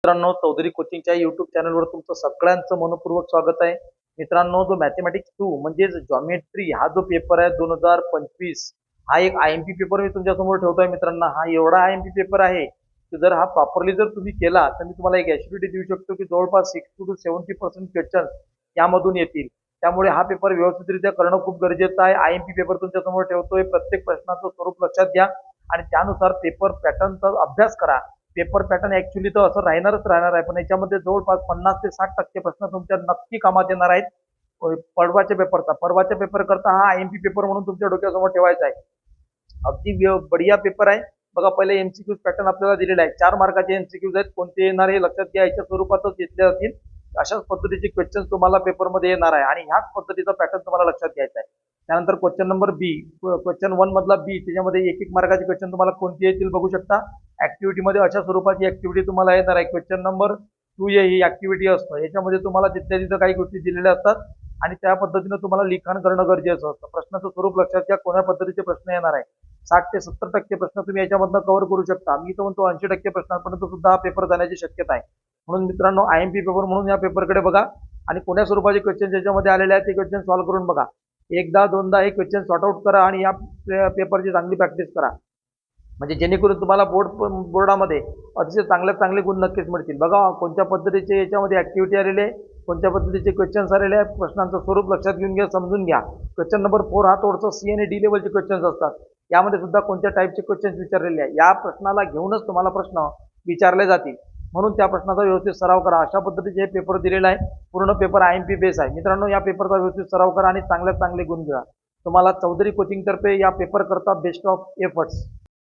मित्रांनो, चौधरी कोचिंगच्या युट्यूब चॅनलवर तुमचं सगळ्यांचं मनपूर्वक स्वागत आहे. मित्रांनो, जो मॅथमॅटिक्स 2 म्हणजेच जॉमेट्री हा जो पेपर आहे 2025, हा एक IMP पेपर मी तुमच्यासमोर ठेवतोय. मित्रांनो, हा एवढा IMP पेपर आहे की जर हा प्रॉपरली जर तुम्ही केला तर मी तुम्हाला एक ॲश्युरिटी देऊ शकतो की जवळपास 60 to 70% क्वेश्चन यामधून येतील. त्यामुळे हा पेपर व्यवस्थितरित्या करणं खूप गरजेचं आहे. IMP पेपर तुमच्यासमोर ठेवतोय. प्रत्येक प्रश्नाचं स्वरूप लक्षात घ्या आणि त्यानुसार पेपर पॅटर्नचा अभ्यास करा. पेपर पॅटर्न ऍक्च्युली तर असं राहणार आहे, पण याच्यामध्ये जवळपास 50 ते 60% प्रश्न तुमच्या नक्की कामात येणार आहेत. परवाच्या पेपर करता हा IMP पेपर म्हणून तुमच्या डोक्यासमोर ठेवायचा आहे. अगदी बढिया पेपर आहे. बघा, पहिले MCQज पॅटर्न आपल्याला दिलेला आहे. 4 मार्काचे MCQज आहेत. कोणते येणार हे लक्षात घ्या. याच्या स्वरूपातच घेतले जातील. अशाच पद्धतीचे क्वेश्चन तुम्हाला पेपरमध्ये येणार आहे आणि ह्याच पद्धतीचा पॅटर्न तुम्हाला लक्षात घ्यायचा आहे. त्यानंतर क्वेश्चन नंबर बी, क्वेश्चन 1 मधला बी, त्याच्यामध्ये 1 मार्काचे क्वेश्चन तुम्हाला कोणते येतील बघू शकता. ऍक्टिव्हिटीमध्ये अशा स्वरूपाची ऍक्टिव्हिटी तुम्हाला येणार आहे. क्वेश्चन नंबर 2 ही ऍक्टिव्हिटी असतं. याच्यामध्ये तुम्हाला तिथल्या तिथं काही गोष्टी दिलेल्या असतात आणि त्या पद्धतीनं तुम्हाला लिखाण करणं गरजेचं असतं. प्रश्नाचं स्वरूप लक्षात घ्या. कोणत्या पद्धतीचे प्रश्न येणार आहे. 60 ते 70% प्रश्न तुम्ही याच्यामधनं कव्हर करू शकता. मी तर म्हणतो 80% प्रश्नांपर्यंत सुद्धा हा पेपर जाण्याची शक्यता आहे. म्हणून मित्रांनो, IMP पेपर म्हणून या पेपरकडे बघा आणि कोण्या स्वरूपाचे क्वेश्चन ज्याच्यामध्ये आलेले आहेत ते क्वेश्चन सॉल्व्ह करून बघा. एकदा दोनदा हे क्वेश्चन सॉर्ट आउट करा आणि या पेपरची चांगली प्रॅक्टिस करा, म्हणजे जेणेकरून तुम्हाला बोर्डामध्ये अतिशय चांगले गुण नक्कीच मिळतील. बघा, कोणत्या पद्धतीचे याच्यामध्ये ऍक्टिव्हिटी आलेले आहे, कोणत्या पद्धतीचे क्वेश्चन्स आलेले आहेत, प्रश्नांचं स्वरूप लक्षात घेऊन घ्या, समजून घ्या. क्वेश्चन नंबर 4 हा थोडंसं C आणि D लेवलचे क्वेश्चन्स असतात. यामध्ये सुद्धा कोणत्या टाईपचे क्वेश्चन्स विचारलेले आहे, या प्रश्नाला घेऊनच तुम्हाला प्रश्न विचारले जातील. म्हणून त्या प्रश्नाचा व्यवस्थित सराव करा. अशा पद्धतीचे हे पेपर दिलेला आहे. पूर्ण पेपर IMP बेस आहे. मित्रांनो, या पेपरचा व्यवस्थित सराव करा आणि चांगले गुण मिळवा. तुम्हाला चौधरी कोचिंग तर्फे या पेपर करता बेस्ट ऑफ एफर्ट्स.